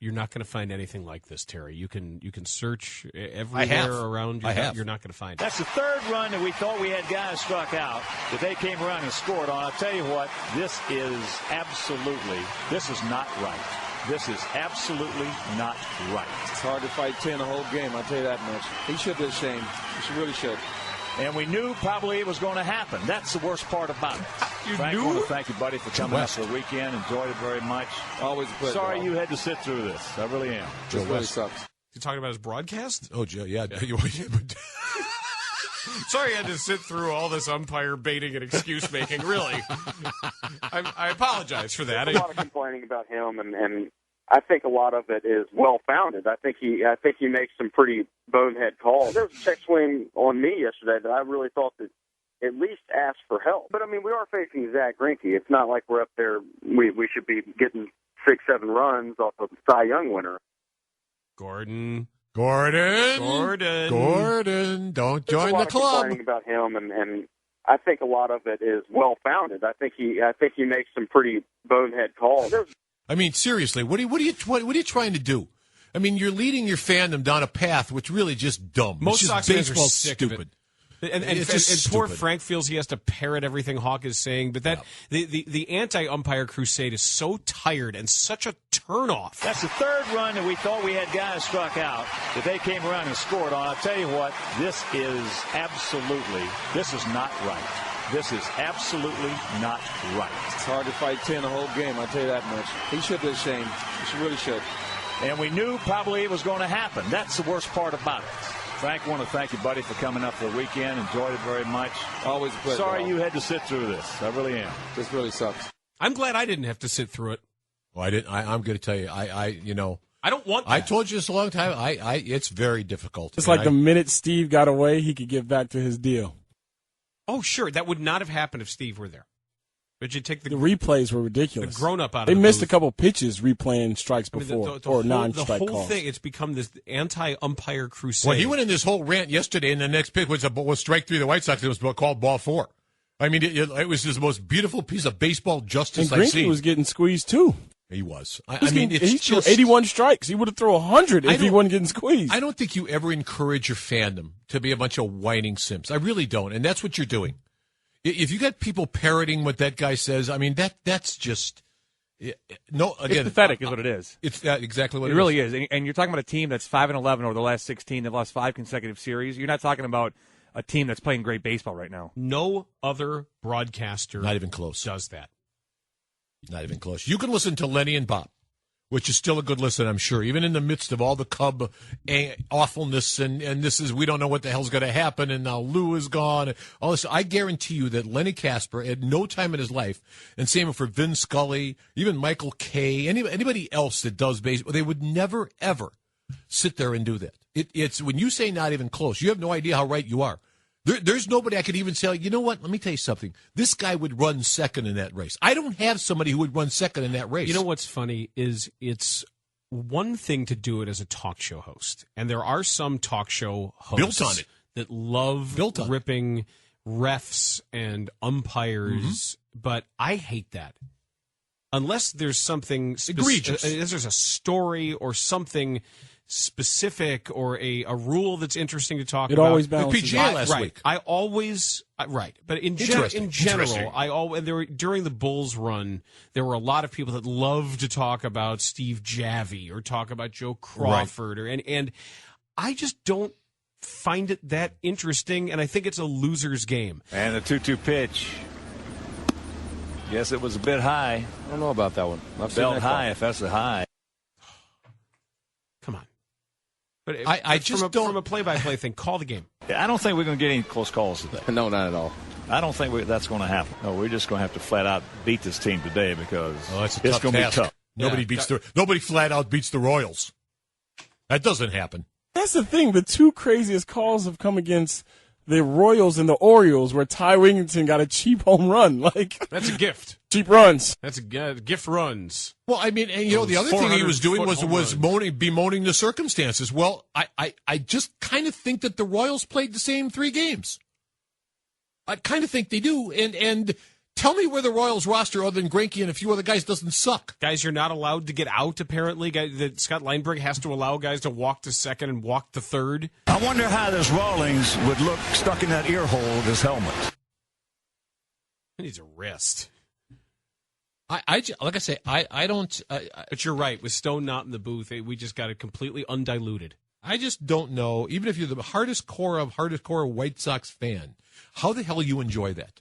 You're not going to find anything like this, Terry. You can search everywhere around you. You're not going to find it. That's the third run that we thought we had guys struck out that they came around and scored on. I'll tell you what, this is not right. This is absolutely not right. It's hard to fight 10 the whole game, I'll tell you that much. He should be ashamed. He really should. And we knew probably it was going to happen. That's the worst part about it. Frank, I want to thank you, buddy, for coming out for the weekend. Enjoyed it very much. Always a pleasure. Sorry you had to sit through this. I really am. Joe really sucks. You talking about his broadcast? Oh, Joe, yeah. Sorry I had to sit through all this umpire baiting and excuse making. Really, I apologize for that. There's a lot of complaining about him, and I think a lot of it is well founded. I think he makes some pretty bonehead calls. There was a check swing on me yesterday that I really thought that at least asked for help. But I mean, we are facing Zach Greinke. It's not like we're up there. We should be getting 6-7 runs off of Cy Young winner. Gordon, don't join the club. Complaining about him, and I think a lot of it is well founded. I think he makes some pretty bonehead calls. I mean, seriously, what are you trying to do? I mean, you're leading your fandom down a path which really just dumb. Most Sox fans are sick stupid. of it. And poor Frank feels he has to parrot everything Hawk is saying, but the anti-umpire crusade is so tired and such a turnoff. That's the third run that we thought we had guys struck out that they came around and scored on. I'll tell you what, this is not right. This is absolutely not right. It's hard to fight 10 the whole game, I'll tell you that much. He should be ashamed. He really should. And we knew probably it was going to happen. That's the worst part about it. Frank, I want to thank you, buddy, for coming up for the weekend. Enjoyed it very much. Always a pleasure. Sorry you had to sit through this. I really am. This really sucks. I'm glad I didn't have to sit through it. Well, I didn't. I'm going to tell you. I don't want that. I told you this a long time. It's very difficult. It's like the minute Steve got away, he could get back to his deal. Oh, sure. That would not have happened if Steve were there. But you take the replays were ridiculous. The grown up out of they the missed booth. a couple pitches replaying strikes before or non-strike calls. The whole thing, it's become this anti-umpire crusade. Well, he went in this whole rant yesterday, and the next pitch was strike 3 of the White Sox. It was called ball 4. I mean, it was the most beautiful piece of baseball justice I've seen. And Greinke was getting squeezed too. He was. He threw 81 strikes. He would have thrown 100 if he wasn't getting squeezed. I don't think you ever encourage your fandom to be a bunch of whining simps. I really don't, and that's what you're doing. If you got people parroting what that guy says, I mean, that's just no. Again, it's pathetic, is what it is. It's exactly what it really is. And you're talking about a team that's 5-11 over the last 16. They've lost 5 consecutive series. You're not talking about a team that's playing great baseball right now. No other broadcaster, not even close, does that. Not even close. You can listen to Lenny and Bob, which is still a good listen, I'm sure, even in the midst of all the Cub awfulness and this is, we don't know what the hell's going to happen, and now Lou is gone. All this. I guarantee you that Lenny Casper, at no time in his life, and same for Vin Scully, even Michael Kay, anybody else that does baseball, they would never, ever sit there and do that. It's when you say not even close, you have no idea how right you are. There's nobody I could even say, you know what, let me tell you something. This guy would run second in that race. I don't have somebody who would run second in that race. You know what's funny is it's one thing to do it as a talk show host, and there are some talk show hosts built on it that love ripping refs and umpires, but I hate that. Unless there's something egregious. Unless there's a story or something specific or a rule that's interesting to talk about. It always balances. PGA last week. I always but in general, during the Bulls run, there were a lot of people that loved to talk about Steve Javie or talk about Joe Crawford and I just don't find it that interesting, and I think it's a loser's game. And the 2-2 pitch. Guess it was a bit high. I don't know about that one. Belt high, if that's a high. Come on. But I just don't. From a play-by-play thing, call the game. I don't think we're going to get any close calls today. No, not at all. I don't think that's going to happen. No, we're just going to have to flat out beat this team today because it's going to be tough. Nobody flat out beats the Royals. That doesn't happen. That's the thing. The two craziest calls have come against the Royals and the Orioles, where Ty Wingington got a cheap home run. That's a gift. Cheap runs. That's a gift runs. Well, I mean, and the other thing he was doing was bemoaning the circumstances. Well, I just kind of think that the Royals played the same 3 games. I kind of think they do, and Tell me where the Royals roster, other than Greinke and a few other guys, doesn't suck. Guys, you're not allowed to get out, apparently. That Scott Lineberg has to allow guys to walk to second and walk to third. I wonder how this Rawlings would look stuck in that ear hole of his helmet. He needs a wrist. Like I say, I don't. But you're right. With Stone not in the booth, we just got it completely undiluted. I just don't know. Even if you're the hardest core White Sox fan, how the hell you enjoy that?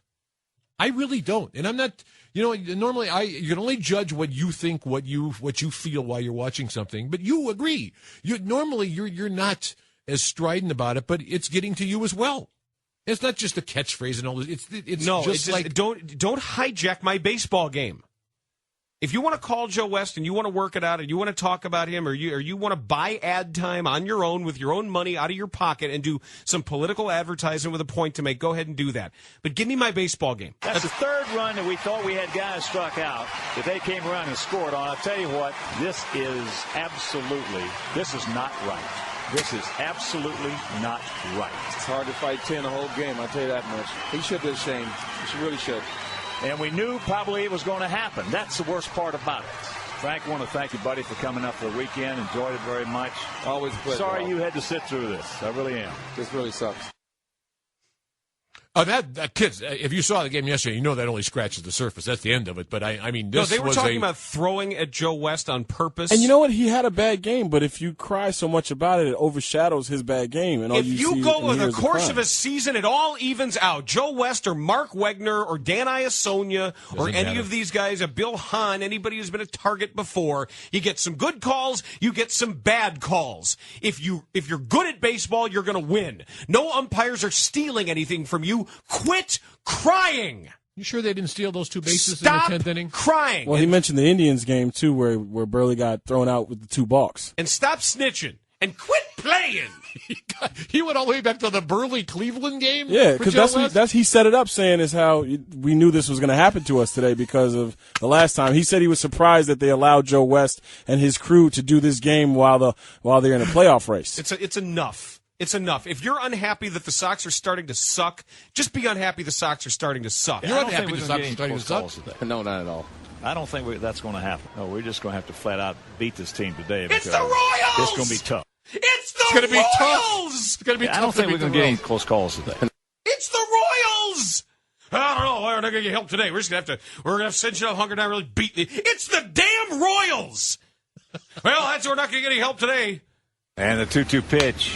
I really don't, and I'm not. Normally you can only judge what you think, what you feel while you're watching something. But you agree. Normally you're not as strident about it, but it's getting to you as well. It's not just a catchphrase and all this. It's like don't hijack my baseball game. If you want to call Joe West and you want to work it out and you want to talk about him or you want to buy ad time on your own with your own money out of your pocket and do some political advertising with a point to make, go ahead and do that. But give me my baseball game. That's the third run that we thought we had guys struck out that they came around and scored on. I'll tell you what, this is not right. This is absolutely not right. It's hard to fight 10 the whole game, I'll tell you that much. He should be ashamed. He really should. And we knew probably it was going to happen. That's the worst part about it. Frank, I want to thank you, buddy, for coming up for the weekend. Enjoyed it very much. Always a pleasure. Sorry you had to sit through this. I really am. This really sucks. Oh, that kids! If you saw the game yesterday, you know that only scratches the surface. That's the end of it. But I mean, this they were talking about throwing at Joe West on purpose. And you know what? He had a bad game, but if you cry so much about it, it overshadows his bad game. And all if you see go over the course cry. of a season, it all evens out. Joe West or Mark Wegner or Dan Iasonia or any of these guys, Bill Hahn, anybody who's been a target before, you get some good calls, you get some bad calls. If you're good at baseball, you're going to win. No umpires are stealing anything from you. Quit crying. You sure they didn't steal those two bases Stop in the 10th inning? Crying. Well, he mentioned the Indians game too, where Burley got thrown out with the 2 balks. And stop snitching and quit playing. He went all the way back to the Burley Cleveland game. Yeah, because he set it up saying is how we knew this was going to happen to us today because of the last time. He said he was surprised that they allowed Joe West and his crew to do this game while they're in a playoff race. It's enough. It's enough. If you're unhappy that the Sox are starting to suck, just be unhappy the Sox are starting to suck. You're unhappy the Sox are starting to suck? No, not at all. I don't think that's going to happen. No, we're just going to have to flat out beat this team today. It's the Royals! It's going to be tough. It's the going to be Royals! Tough. It's going to be tough. I don't think we're going to get any close calls today. It's the Royals! I don't know. We're not going to get help today. We're going to have to send you out hunger down, really beat it. It's the damn Royals! Well, we're not going to get any help today. And the 2-2 pitch.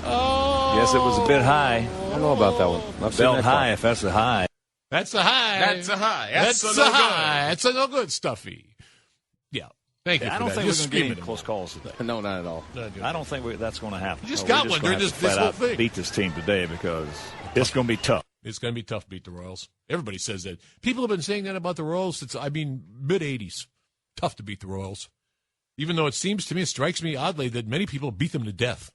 Oh. Yes, it was a bit high. I don't know about that one. Belt high, if that's a high. That's a high. That's a high. That's a high. That's a no good, Stuffy. Yeah. Thank you. I don't think we're going to get any close calls today. No, not at all. I don't think that's going to happen. You just got one during this whole thing. Beat this team today because it's going to be tough. It's going to be tough to beat the Royals. Everybody says that. People have been saying that about the Royals since, mid-'80s. Tough to beat the Royals. Even though it strikes me oddly that many people beat them to death.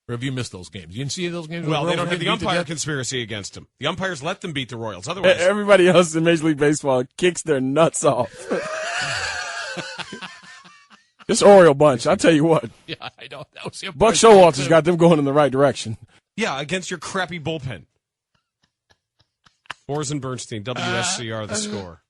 Or have you missed those games? You didn't see those games? Well, they don't have the umpire conspiracy against them. The umpires let them beat the Royals. Otherwise, everybody else in Major League Baseball kicks their nuts off. This Oriole bunch, I'll tell you what. Yeah, I know. Buck Showalter's got them going in the right direction. Yeah, against your crappy bullpen. Boers Bernstein, WSCR, the score.